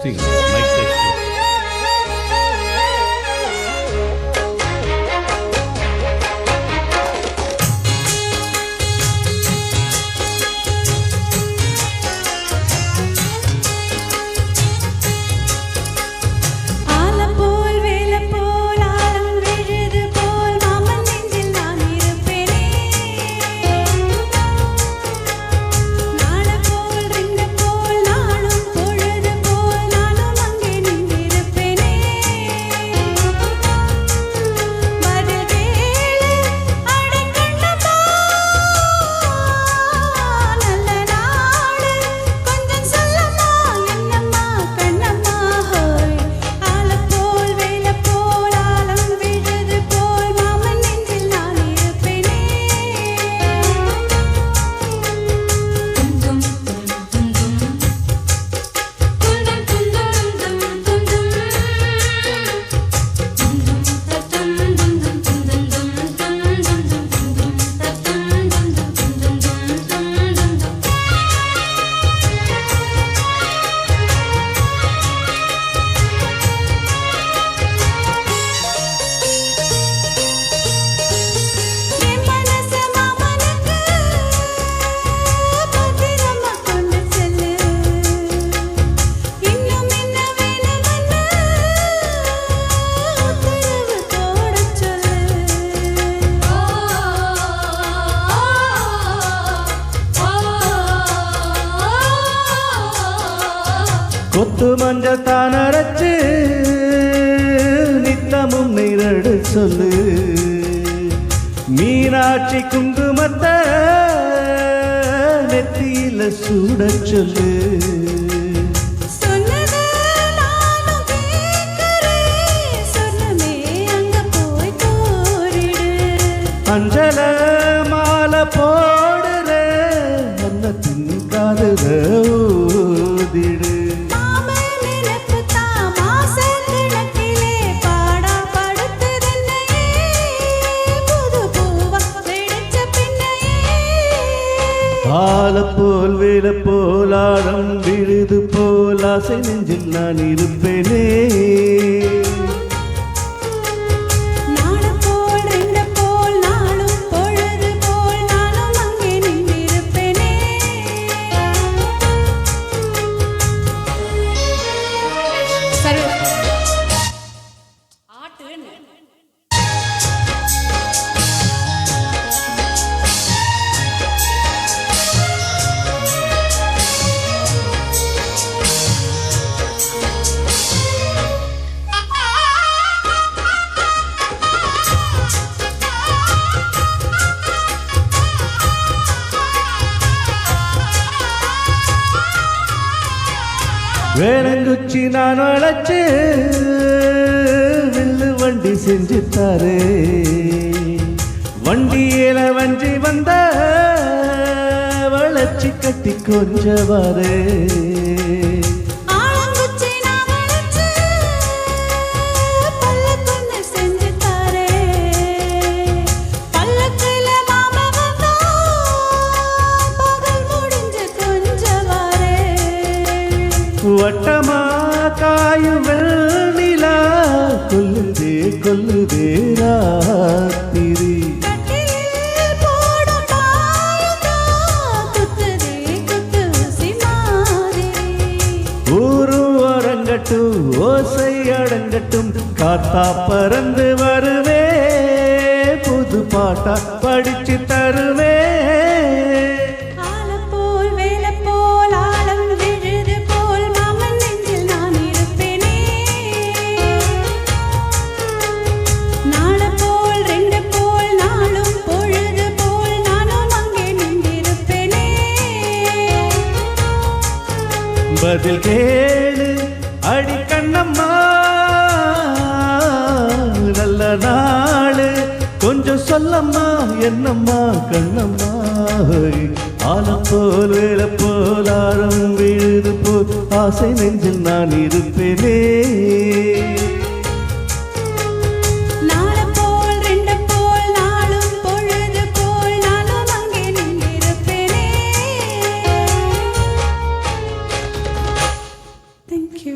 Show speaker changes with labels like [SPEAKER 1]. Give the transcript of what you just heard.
[SPEAKER 1] Testing. Mic testing. கொத்து மஞ்சத்தான் அரைச்சு நித்தமும் நீரடு சொல்லு மீனாட்சி குங்குமத்தை நெத்தியில சூட சொல்லு அஞ்சல மாலை போடுற அந்த தின்காதுத ஊதிடு ஆல போல் வேல போல் ஆழம் விழுது போல் ஆசை நெஞ்சில் நான் இருப்பேனே வேலங்குச்சி நான் வளைச்சு வில்லு வண்டி செஞ்சு தாரு வண்டியில வஞ்சி வந்த வளைச்சி கட்டி கொஞ்சவாரு வட்டமா காயும் வெண்ணிலா கொல்லுதே கொல்லுதே ராத்திரி ஊரும் அரங்கட்டும் ஓசை அடங்கட்டும் காத்தா பறந்து வருவே புது பாட்டா படிச்சு தருவே பதில் கேளு அடி கண்ணம்மா நல்ல நாளு கொஞ்சம் சொல்லம்மா என்னம்மா கண்ணம்மா ஆலம் போல் வேலை போல் ஆழம் விழுது போல் ஆசை நெஞ்சில் நான் இருப்பேனே
[SPEAKER 2] Thank you. தேங்க்யூ